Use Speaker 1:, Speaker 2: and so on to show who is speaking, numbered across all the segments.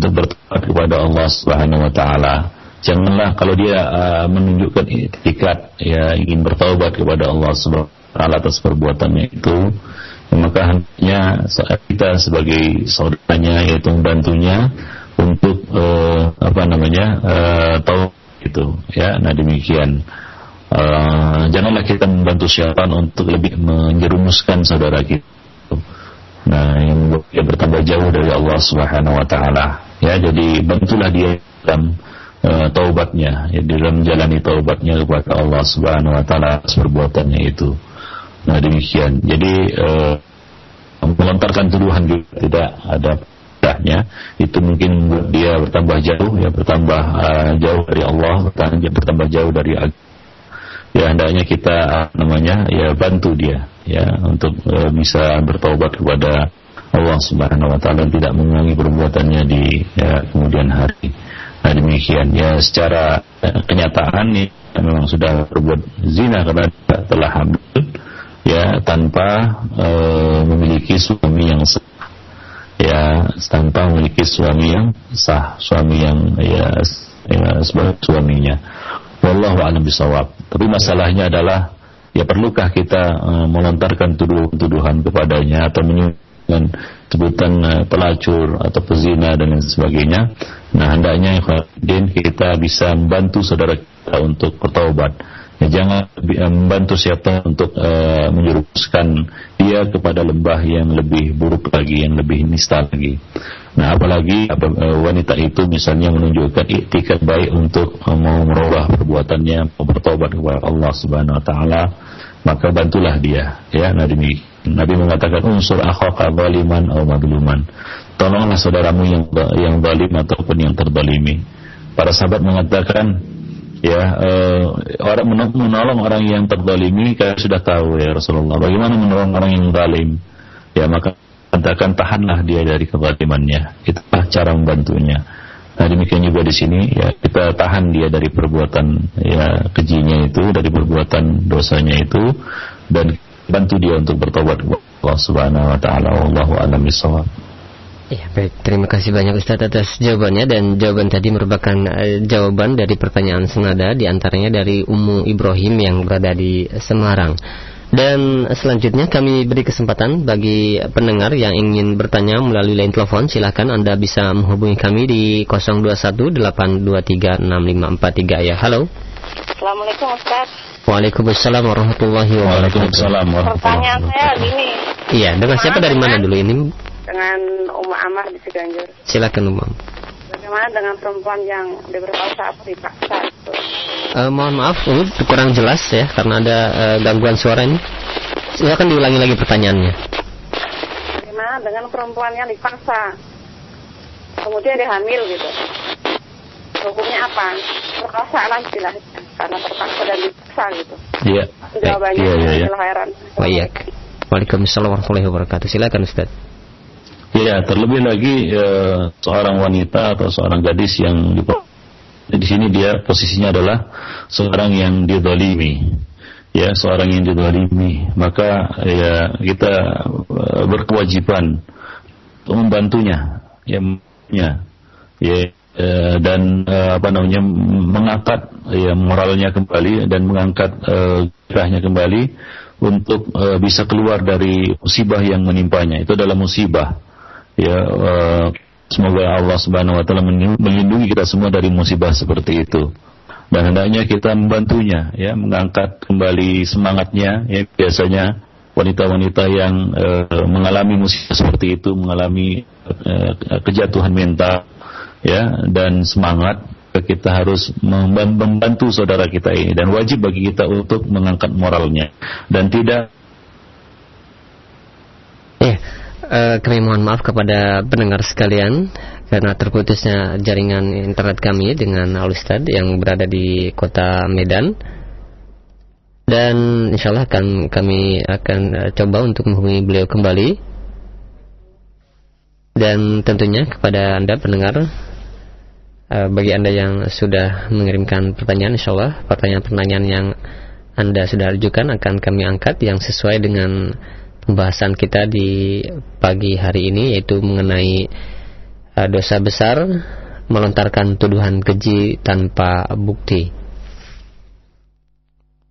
Speaker 1: untuk bertobat kepada Allah Subhanahu wa taala. Janganlah kalau dia menunjukkan itikat ya ingin bertaubat kepada Allah Subhanahu wa taala atas perbuatannya itu, maka hanya kita sebagai saudaranya yaitu membantunya untuk taubat itu ya. Nah demikian. Janganlah kita membantu syaitan untuk lebih menjerumuskan saudara kita. Nah, yang membuat dia bertambah jauh dari Allah Subhanahu wa taala. Ya, jadi bantulah dia dalam taubatnya, ya, dalam menjalani taubatnya kepada Allah Subhanahu wa taala atas perbuatannya itu. Nah, demikian. Jadi melontarkan tuduhan juga tidak ada padanya. Itu mungkin membuat dia bertambah jauh, ya, bertambah jauh dari Allah, bertambah jauh dari agama. Ya, hendaknya kita ya bantu dia ya untuk bisa bertaubat kepada Allah Subhanahu wa taala dan tidak mengulangi perbuatannya di kemudian hari. Nah demikian ya, secara kenyataan nih memang sudah berbuat zina karena telah hamil ya tanpa memiliki suami yang sah, ya tanpa memiliki suami yang sah, suami yang ya sebagai suaminya. Wallahu a'lam bishawab. Tapi masalahnya adalah ya perlukah kita melontarkan tuduhan kepadanya atau menyebutkan sebutan pelacur atau pezina dan lain sebagainya. Nah hendaknya kita bisa membantu saudara kita untuk bertaubat. Ya, jangan membantu siapa untuk menjerumuskan dia kepada lembah yang lebih buruk lagi, yang lebih nista lagi. Nah, apalagi wanita itu misalnya menunjukkan iktikad baik untuk mau merubah perbuatannya, mau bertobat kepada Allah Subhanahu wa taala, maka bantulah dia. Ya, Nabi mengatakan unsur akhaka zaliman aw madluman. Tolonglah saudaramu yang zalim ataupun yang terzalimi. Para sahabat mengatakan ya orang menolong orang yang terzalimi kita sudah tahu ya Rasulullah. Bagaimana menolong orang yang zalim? Ya maka katakan tahanlah dia dari kezalimannya. Itulah cara membantunya. Nah demikian juga di sini ya kita tahan dia dari perbuatan ya kejinya itu, dari perbuatan dosanya itu, dan bantu dia untuk bertobat kepada Allah Subhanahu wa taala. Wallahu a'lam bishawab.
Speaker 2: Ya baik, terima kasih banyak Ustaz atas jawabannya, dan jawaban tadi merupakan jawaban dari pertanyaan senada, diantaranya dari Ummu Ibrahim yang berada di Semarang. Dan selanjutnya kami beri kesempatan bagi pendengar yang ingin bertanya melalui line telepon. Silakan Anda bisa menghubungi kami di 0218236543 ya. Halo.
Speaker 3: Assalamualaikum Ustaz.
Speaker 2: Waalaikumsalam warahmatullahi wabarakatuh.
Speaker 3: Pertanyaan saya gini.
Speaker 2: Iya, dengan siapa dari mana dulu ini?
Speaker 3: Dengan Umma Amar di Ciganjur.
Speaker 2: Silakan Umma.
Speaker 3: Bagaimana dengan perempuan yang diberkosa atau dipaksa itu?
Speaker 2: Mohon maaf, ini kurang jelas ya karena ada gangguan suara ini. Silakan diulangi lagi pertanyaannya.
Speaker 3: Bagaimana dengan perempuan yang dipaksa, kemudian dia hamil gitu? Hukumnya apa? Perkosa lah istilahnya, karena terpaksa dan dipaksa gitu.
Speaker 2: Iya.
Speaker 3: Jawabannya heran.
Speaker 2: Baik. Waalaikumsalam warahmatullahi wabarakatuh. Silakan Ustaz.
Speaker 1: Ya, terlebih lagi seorang wanita atau seorang gadis yang di sini dia posisinya adalah seorang yang dizalimi. Ya, seorang yang dizalimi, maka ya kita berkewajiban untuk membantunya, dan mengangkat ya moralnya kembali dan mengangkat gairahnya kembali untuk bisa keluar dari musibah yang menimpanya. Itu adalah musibah. Ya, semoga Allah Subhanahu wa taala melindungi kita semua dari musibah seperti itu. Dan hendaknya kita membantunya, ya, mengangkat kembali semangatnya. Ya, biasanya wanita-wanita yang mengalami musibah seperti itu, mengalami kejatuhan mental, ya, dan semangat, kita harus membantu saudara kita ini, dan wajib bagi kita untuk mengangkat moralnya dan tidak.
Speaker 2: Kami mohon maaf kepada pendengar sekalian karena terputusnya jaringan internet kami dengan Al-Ustad yang berada di kota Medan, dan insyaallah kami akan coba untuk menghubungi beliau kembali. Dan tentunya kepada Anda pendengar, bagi Anda yang sudah mengirimkan pertanyaan, insyaallah pertanyaan-pertanyaan yang Anda sudah ajukan akan kami angkat yang sesuai dengan pembahasan kita di pagi hari ini, yaitu mengenai dosa besar melontarkan tuduhan keji tanpa bukti.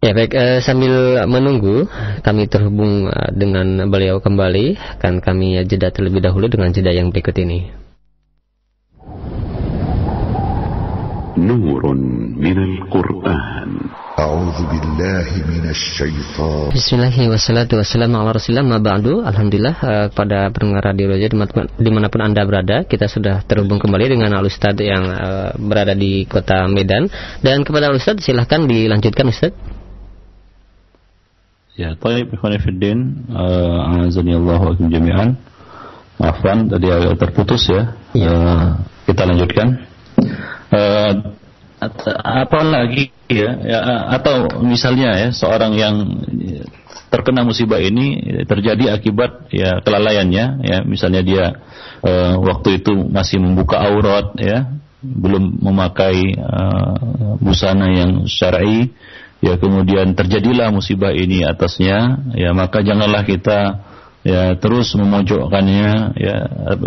Speaker 2: Ya baik, sambil menunggu kami terhubung dengan beliau kembali, akan kami jeda terlebih dahulu dengan jeda yang berikut ini.
Speaker 4: Nurun minal Qur'an.
Speaker 5: A'udzu billahi minasy syaitan.
Speaker 2: Bismillahirrahmanirrahim. Wassalatu wassalamu ala Rasulillah ma ba'du. Alhamdulillah, kepada pendengar Radio Roja dimanapun Anda berada, kita sudah terhubung kembali dengan Al Ustadz yang berada di Kota Medan. Dan kepada Al Ustadz silahkan dilanjutkan Ustadz.
Speaker 1: Ya, taib ikhwan fiddin, a'azani Allah wa akum jami'an. Maafkan tadi agak terputus ya. Kita lanjutkan. Apalagi atau misalnya ya, seorang yang terkena musibah ini terjadi akibat ya kelalaiannya ya, misalnya dia waktu itu masih membuka aurat ya, belum memakai busana yang syar'i ya, kemudian terjadilah musibah ini atasnya ya, maka janganlah kita ya terus memojokkannya ya,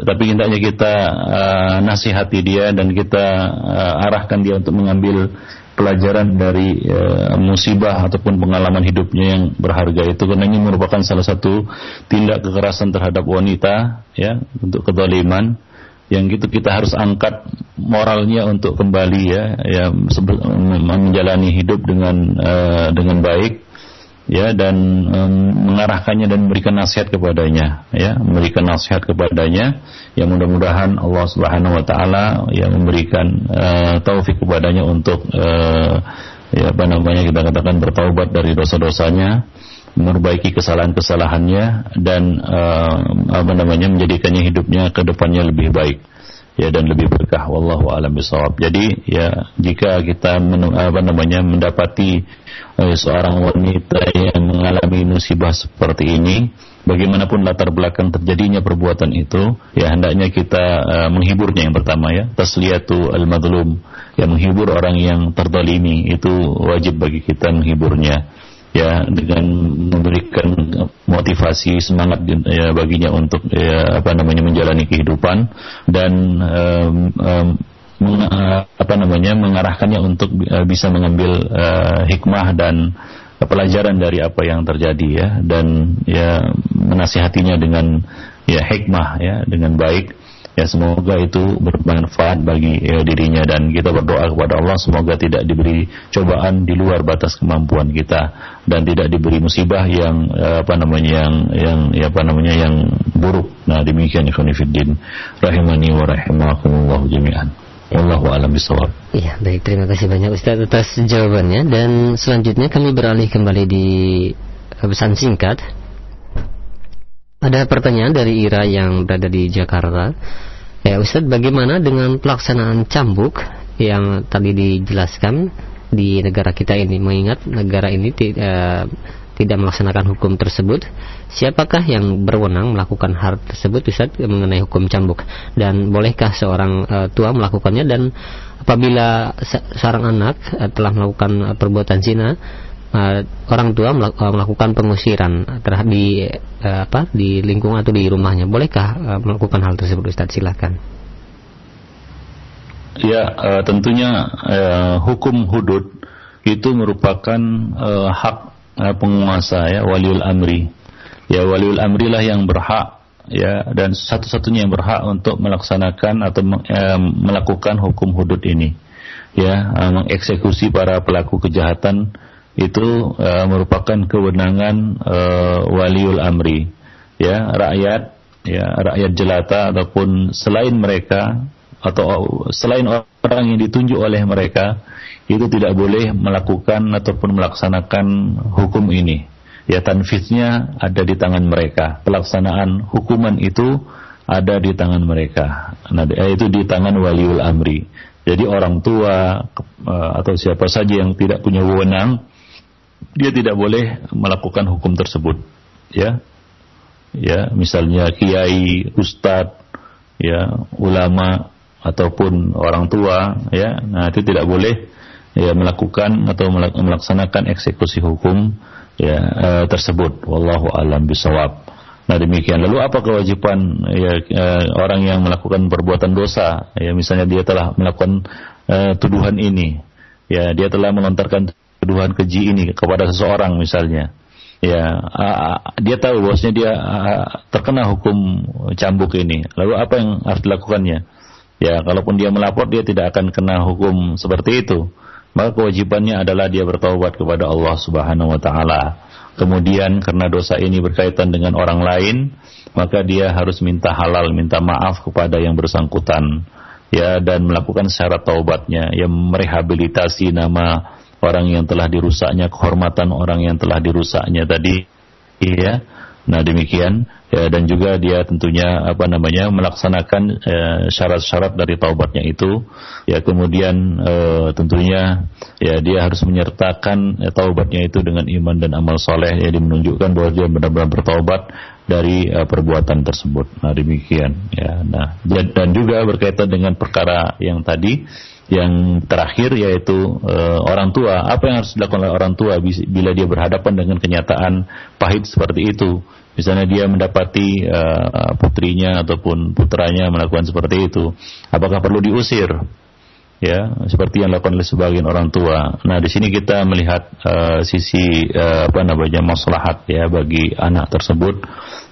Speaker 1: tapi hendaknya kita nasihati dia dan kita arahkan dia untuk mengambil pelajaran dari musibah ataupun pengalaman hidupnya yang berharga itu, karena ini merupakan salah satu tindak kekerasan terhadap wanita ya, untuk kezaliman yang gitu kita harus angkat moralnya untuk kembali ya menjalani hidup dengan baik ya, dan mengarahkannya dan memberikan nasihat kepadanya ya, yang mudah-mudahan Allah Subhanahu wa taala yang memberikan taufik kepadanya untuk kita katakan bertaubat dari dosa-dosanya, memperbaiki kesalahan-kesalahannya, dan menjadikannya hidupnya ke depannya lebih baik ya, dan lebih berkah. Wallahu a'lam bishawab. Jadi ya, jika kita mendapati seorang wanita yang mengalami musibah seperti ini, bagaimanapun latar belakang terjadinya perbuatan itu, ya hendaknya kita menghiburnya. Yang pertama ya, tasliyatu al-madlum, ya menghibur orang yang terzalimi, itu wajib bagi kita menghiburnya ya, dengan memberikan motivasi semangat ya baginya untuk menjalani kehidupan, dan mengarahkannya untuk bisa mengambil hikmah dan pelajaran dari apa yang terjadi ya, dan ya menasihatinya dengan ya hikmah ya, dengan baik ya, semoga itu bermanfaat bagi dirinya, dan kita berdoa kepada Allah semoga tidak diberi cobaan di luar batas kemampuan kita, dan tidak diberi musibah yang yang buruk. Nah, demikian ikhwan fillah rahimani wa rahimakumullah jami'an. Wallahu a'lam bishawab.
Speaker 2: Iya, baik, terima kasih banyak Ustaz atas jawabannya, dan selanjutnya kami beralih kembali di pesan singkat. Ada pertanyaan dari Ira yang berada di Jakarta. Ya Ustaz, bagaimana dengan pelaksanaan cambuk yang tadi dijelaskan di negara kita ini, mengingat negara ini tidak melaksanakan hukum tersebut? Siapakah yang berwenang melakukan hal tersebut Ustaz mengenai hukum cambuk, dan bolehkah seorang tua melakukannya? Dan apabila seorang anak telah melakukan perbuatan zina, orang tua melakukan pengusiran di lingkungan atau di rumahnya, bolehkah melakukan hal tersebut Ustaz? Silakan.
Speaker 1: Ya, tentunya hukum hudud itu merupakan hak penguasa ya, waliul amri. Ya, waliul amri lah yang berhak ya, dan satu-satunya yang berhak untuk melaksanakan atau melakukan hukum hudud ini. Ya, mengeksekusi para pelaku kejahatan itu merupakan kewenangan waliul amri ya, rakyat jelata ataupun selain mereka atau selain orang yang ditunjuk oleh mereka itu tidak boleh melakukan ataupun melaksanakan hukum ini ya. Tanfiznya ada di tangan mereka, pelaksanaan hukuman itu ada di tangan mereka. Nah, itu di tangan waliul amri. Jadi orang tua atau siapa saja yang tidak punya wewenang, dia tidak boleh melakukan hukum tersebut ya. Ya, misalnya kiai, ustadz ya, ulama ataupun orang tua ya, nah itu tidak boleh ya melakukan atau melaksanakan eksekusi hukum ya tersebut. Wallahu a'lam bishawab. Nah demikian. Lalu apa kewajiban orang yang melakukan perbuatan dosa? Ya misalnya dia telah melakukan tuduhan ini, ya dia telah melontarkan tuduhan keji ini kepada seseorang misalnya. Ya dia tahu bahwasanya dia terkena hukum cambuk ini. Lalu apa yang harus dilakukannya? Ya kalaupun dia melapor, dia tidak akan kena hukum seperti itu. Maka kewajibannya adalah dia bertaubat kepada Allah Subhanahu wa taala. Kemudian karena dosa ini berkaitan dengan orang lain, maka dia harus minta halal, minta maaf kepada yang bersangkutan, ya, dan melakukan syarat taubatnya, yang merehabilitasi nama orang yang telah dirusaknya, kehormatan orang yang telah dirusaknya tadi, ya. Nah demikian, ya, dan juga dia tentunya melaksanakan syarat-syarat dari taubatnya itu, ya. Kemudian tentunya ya dia harus menyertakan taubatnya itu dengan iman dan amal soleh, ya, menunjukkan bahwa dia benar-benar bertaubat dari perbuatan tersebut. Nah demikian, ya. Nah dan juga berkaitan dengan perkara yang tadi, yang terakhir, yaitu orang tua. Apa yang harus dilakukan oleh orang tua bila dia berhadapan dengan kenyataan pahit seperti itu? Misalnya dia mendapati putrinya ataupun putranya melakukan seperti itu, apakah perlu diusir? Ya, seperti yang dilakukan oleh sebagian orang tua. Nah, di sini kita melihat sisi maslahat, ya, bagi anak tersebut.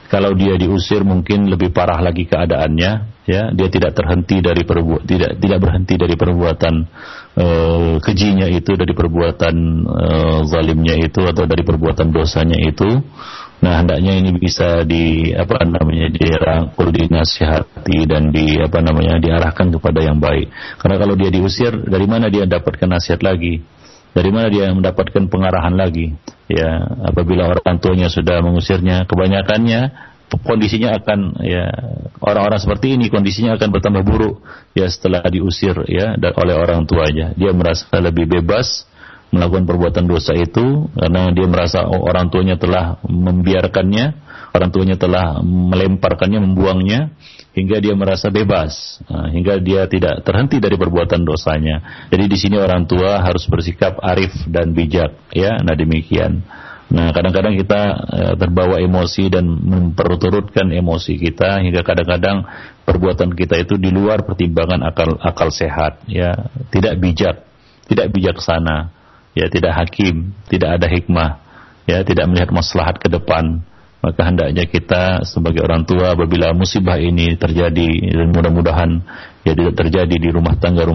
Speaker 1: Kalau dia diusir mungkin lebih parah lagi keadaannya, ya, dia tidak berhenti dari perbuatan kejinya itu, dari perbuatan zalimnya itu, atau dari perbuatan dosanya itu. Nah, hendaknya ini bisa dirangkul, dinasihati, dan diarahkan kepada yang baik. Karena kalau dia diusir, dari mana dia dapatkan nasihat lagi? Dari mana dia mendapatkan pengarahan lagi? Ya, apabila orang tuanya sudah mengusirnya, kebanyakannya kondisinya akan, ya, orang-orang seperti ini kondisinya akan bertambah buruk, ya, setelah diusir, ya, oleh orang tuanya. Dia merasa lebih bebas melakukan perbuatan dosa itu karena dia merasa orang tuanya telah membiarkannya, orang tuanya telah melemparkannya, membuangnya, hingga dia merasa bebas, hingga dia tidak terhenti dari perbuatan dosanya. Jadi di sini orang tua harus bersikap arif dan bijak, ya. Nah demikian. Nah kadang-kadang kita terbawa emosi dan memperturutkan emosi kita, hingga kadang-kadang perbuatan kita itu di luar pertimbangan akal sehat, ya, tidak bijak, tidak bijaksana, ya, tidak hakim, tidak ada hikmah, ya, tidak melihat maslahat ke depan. Maka hendaknya kita sebagai orang tua, apabila musibah ini terjadi, dan mudah-mudahan ya tidak terjadi di rumah tangga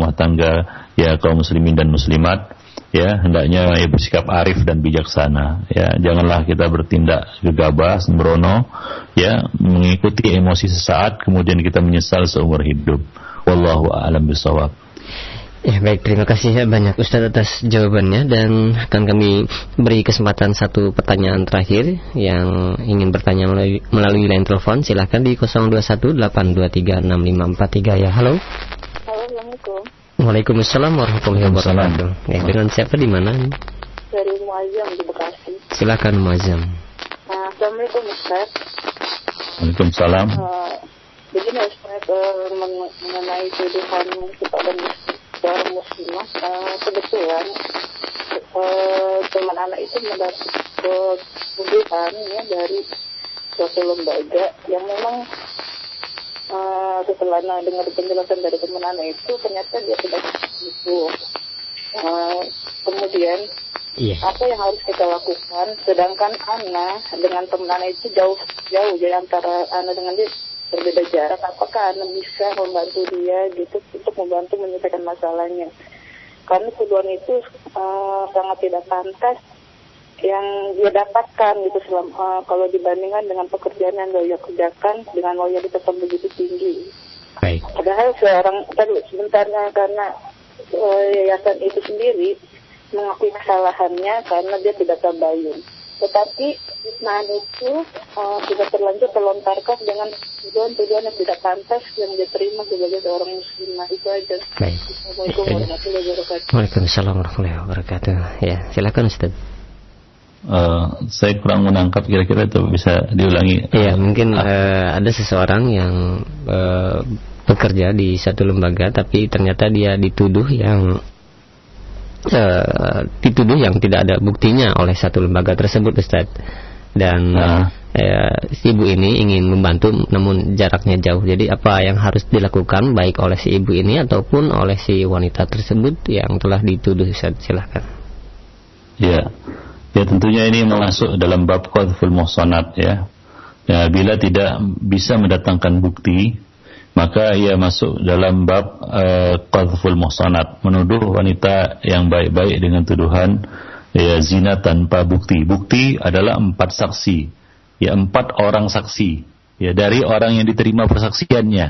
Speaker 1: ya kaum muslimin dan muslimat, ya, hendaknya ya bersikap arif dan bijaksana, ya. Janganlah kita bertindak gegabah, sembrono, ya, mengikuti emosi sesaat kemudian kita menyesal seumur hidup. Wallahu a'lam bishawab.
Speaker 2: Ya, baik, terima kasih banyak Ustaz atas jawabannya, dan akan kami beri kesempatan satu pertanyaan terakhir. Yang ingin bertanya melalui line telepon, silakan di 0218236543, ya. Halo.
Speaker 3: Assalamualaikum.
Speaker 2: Waalaikumsalam warahmatullahi wabarakatuh. Ya, dengan siapa, di mana?
Speaker 3: Dari Muazzam di Bekasi.
Speaker 2: Silakan Muazzam.
Speaker 3: Assalamualaikum Ustaz.
Speaker 1: Waalaikumsalam.
Speaker 3: Begini Ustaz, mengenai tuduhan kepada seorang muslimah, kebetulan teman anak itu mendapat tuduhan, ya, dari suatu lembaga yang memang setelah dengar penjelasan dari teman anak itu ternyata dia tidak itu. Kemudian apa yang harus kita lakukan, sedangkan anak dengan teman anak itu jauh jadi antara anak dengan dia berbeda jarak, apakah Anda bisa membantu dia gitu untuk membantu menyelesaikan masalahnya? Karena tuduhan itu sangat tidak pantas yang dia dapatkan gitu kalau dibandingkan dengan pekerjaan yang dia kerjakan dengan loyalitas yang begitu tinggi.
Speaker 2: Baik.
Speaker 3: Padahal sebenarnya karena yayasan itu sendiri mengakui kesalahannya karena dia tidak tabayun. Tetapi fitnah itu sudah terlanjur terlontarkan dengan tuduhan-tuduhan yang tidak pantas yang diterima sebagai seorang muslimah. Itu aja.
Speaker 2: Baik.
Speaker 3: Assalamualaikum warahmatullahi wabarakatuh.
Speaker 2: Waalaikumsalam warahmatullahi wabarakatuh. Ya, silakan Ustaz.
Speaker 1: Saya kurang menangkap, kira-kira itu bisa diulangi.
Speaker 2: Iya, mungkin ada seseorang yang bekerja di satu lembaga, tapi ternyata dia dituduh yang tidak ada buktinya oleh satu lembaga tersebut, Ustaz. Dan si ibu ini ingin membantu namun jaraknya jauh. Jadi apa yang harus dilakukan baik oleh si ibu ini ataupun oleh si wanita tersebut yang telah dituduh? Silahkan.
Speaker 1: Ya, tentunya ini masuk dalam bab qadhful muhsanat ya. Bila tidak bisa mendatangkan bukti, maka ia masuk dalam bab qadhful muhsanat, menuduh wanita yang baik-baik dengan tuduhan zina tanpa bukti. Bukti adalah 4 saksi. 4 orang saksi dari orang yang diterima persaksiannya.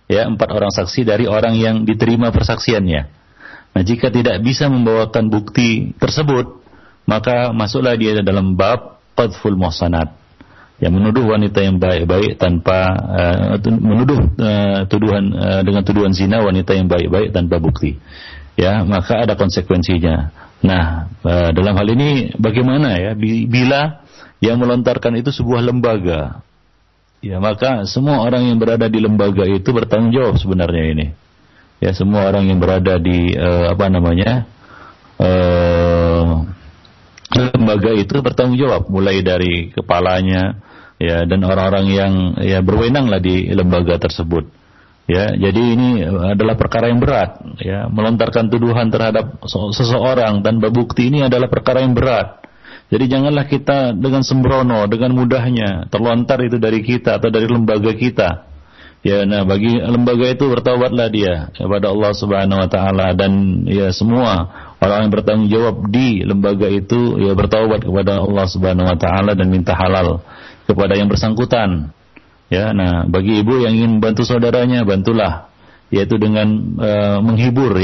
Speaker 1: 4 orang saksi dari orang yang diterima persaksiannya. Nah, jika tidak bisa membawakan bukti tersebut, maka masuklah dia dalam bab qadhful muhsanat, menuduh wanita yang baik-baik tanpa menuduh tuduhan dengan tuduhan zina wanita yang baik-baik tanpa bukti. Maka ada konsekuensinya. Nah, dalam hal ini bagaimana bila yang melontarkan itu sebuah lembaga, maka semua orang yang berada di lembaga itu bertanggung jawab sebenarnya ini. Semua orang yang berada di lembaga itu bertanggung jawab, mulai dari kepalanya, dan orang-orang yang berwenanglah di lembaga tersebut. Jadi ini adalah perkara yang berat. Melontarkan tuduhan terhadap seseorang tanpa bukti ini adalah perkara yang berat. Jadi janganlah kita dengan sembrono, dengan mudahnya terlontar itu dari kita atau dari lembaga kita. Nah, bagi lembaga itu bertaubatlah dia kepada Allah Subhanahu wa taala, dan semua orang yang bertanggung jawab di lembaga itu bertaubat kepada Allah Subhanahu wa taala dan minta halal kepada yang bersangkutan. Nah, bagi ibu yang ingin membantu saudaranya, bantulah, yaitu dengan menghibur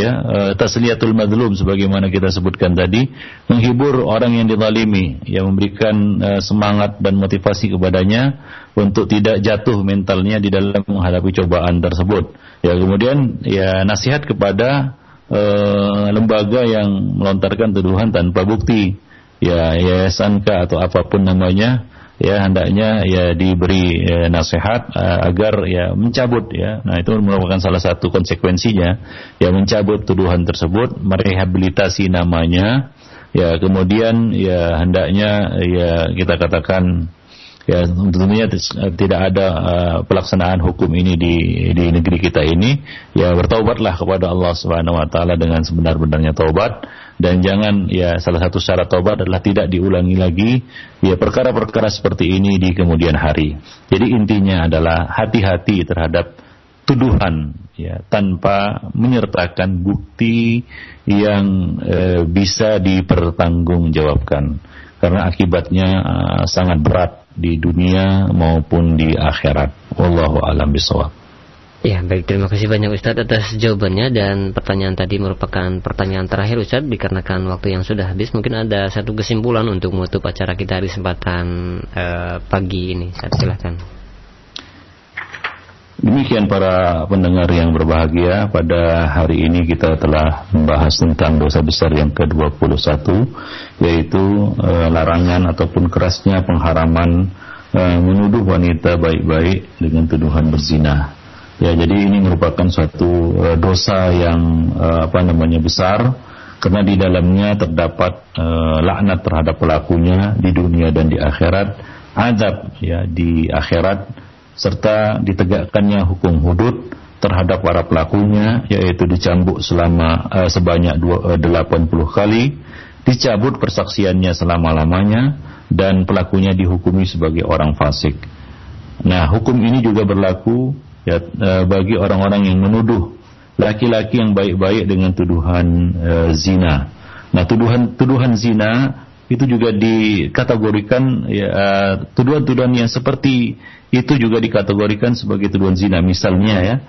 Speaker 1: tasliyatul madlum sebagaimana kita sebutkan tadi, menghibur orang yang dizalimi, memberikan semangat dan motivasi kepadanya untuk tidak jatuh mentalnya di dalam menghadapi cobaan tersebut. Kemudian nasihat kepada lembaga yang melontarkan tuduhan tanpa bukti, yayasan atau apapun namanya, hendaknya diberi nasihat agar mencabut. Nah, itu merupakan salah satu konsekuensinya, mencabut tuduhan tersebut, merehabilitasi namanya, kemudian hendaknya kita katakan tentunya tidak ada pelaksanaan hukum ini di negeri kita ini. Bertaubatlah kepada Allah Subhanahu wa taala dengan sebenar-benarnya taubat, dan jangan salah satu syarat taubat adalah tidak diulangi lagi perkara-perkara seperti ini di kemudian hari. Jadi intinya adalah hati-hati terhadap tuduhan tanpa menyertakan bukti yang bisa dipertanggungjawabkan, karena akibatnya sangat berat di dunia maupun di akhirat. Wallahu a'lam bishawab.
Speaker 2: Baik, terima kasih banyak Ustadz atas jawabannya, dan pertanyaan tadi merupakan pertanyaan terakhir Ustadz, dikarenakan waktu yang sudah habis. Mungkin ada satu kesimpulan untuk menutup acara kita di kesempatan pagi ini. Silakan.
Speaker 1: Demikian para pendengar yang berbahagia, pada hari ini kita telah membahas tentang dosa besar yang ke-21, yaitu larangan ataupun kerasnya pengharaman menuduh wanita baik-baik dengan tuduhan berzina. Jadi ini merupakan suatu dosa yang besar, karena di dalamnya terdapat laknat terhadap pelakunya di dunia dan di akhirat, azab di akhirat, serta ditegakkannya hukum hudud terhadap para pelakunya, yaitu dicambuk sebanyak 80 kali, dicabut persaksiannya selama-lamanya, dan pelakunya dihukumi sebagai orang fasik. Nah, hukum ini juga berlaku bagi orang-orang yang menuduh laki-laki yang baik-baik dengan tuduhan zina. Nah, tuduhan zina itu juga dikategorikan, tuduhan-tuduhan yang seperti itu juga dikategorikan sebagai tuduhan zina. Misalnya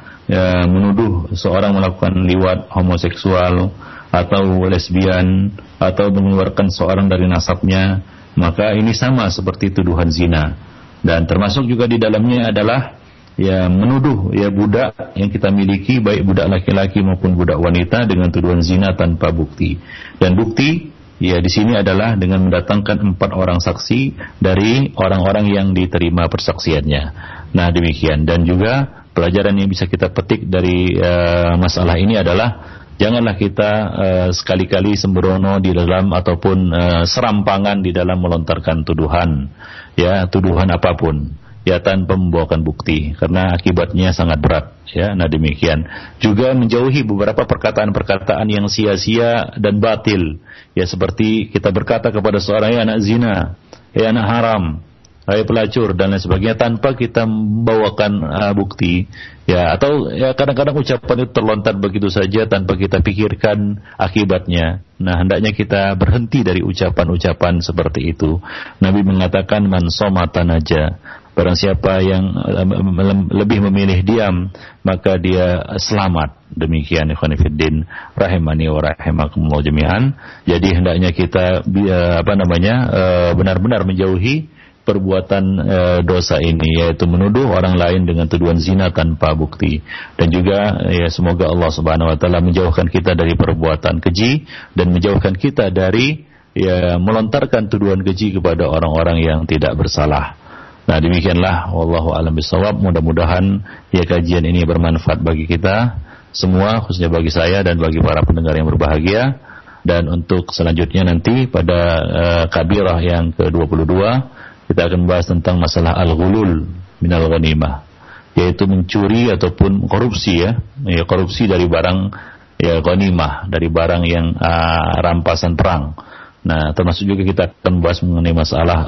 Speaker 1: menuduh seorang melakukan liwat, homoseksual, atau lesbian, atau mengeluarkan seorang dari nasabnya, maka ini sama seperti tuduhan zina. Dan termasuk juga di dalamnya adalah menuduh budak yang kita miliki, baik budak laki-laki maupun budak wanita, dengan tuduhan zina tanpa bukti. Dan bukti di sini adalah dengan mendatangkan 4 orang saksi dari orang-orang yang diterima persaksiannya. Nah, demikian. Dan juga pelajaran yang bisa kita petik dari masalah ini adalah Janganlah kita sekali-kali sembrono di dalam ataupun serampangan di dalam melontarkan tuduhan, ya, tuduhan apapun, ya, tanpa membawakan bukti, karena akibatnya sangat berat, ya. Nah, demikian juga menjauhi beberapa perkataan-perkataan yang sia-sia dan batil, ya, seperti kita berkata kepada seorang, ya anak zina, ya anak haram, ya pelacur dan lain sebagainya, tanpa kita membawakan bukti, ya, atau ya kadang-kadang ucapan itu terlontar begitu saja tanpa kita pikirkan akibatnya. Nah, hendaknya kita berhenti dari ucapan-ucapan seperti itu. Nabi mengatakan, man somata naja, barang siapa yang lebih memilih diam, maka dia selamat. Demikian ikhwan fillah rahimani wa rahimakumullah jami'an. Jadi hendaknya kita benar-benar menjauhi perbuatan dosa ini, yaitu menuduh orang lain dengan tuduhan zina tanpa bukti. Dan juga ya semoga Allah Subhanahu wa taala menjauhkan kita dari perbuatan keji dan menjauhkan kita dari ya melontarkan tuduhan keji kepada orang-orang yang tidak bersalah. Nah, demikianlah wallahu a'lam bishawab. Mudah-mudahan ya kajian ini bermanfaat bagi kita semua, khususnya bagi saya dan bagi para pendengar yang berbahagia. Dan untuk selanjutnya nanti pada kabirah yang ke-22 kita akan membahas tentang masalah al-ghulul minal ghanimah, yaitu mencuri ataupun korupsi, ya korupsi dari barang ya ghanimah, dari barang yang rampasan perang. Nah, termasuk juga kita akan membahas mengenai masalah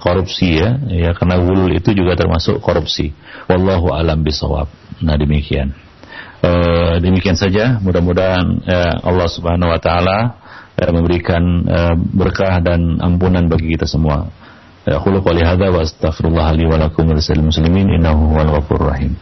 Speaker 1: korupsi, ya karena ghulul itu juga termasuk korupsi. Wallahu a'lam bishawab. Nah, demikian. Demikian saja, mudah-mudahan Allah Subhanahu wa taala memberikan berkah dan ampunan bagi kita semua. Aqulu qouli hadza wa astaghfirullah li wa lakum wa lisal muslimin innahu huwal ghafurur rahim.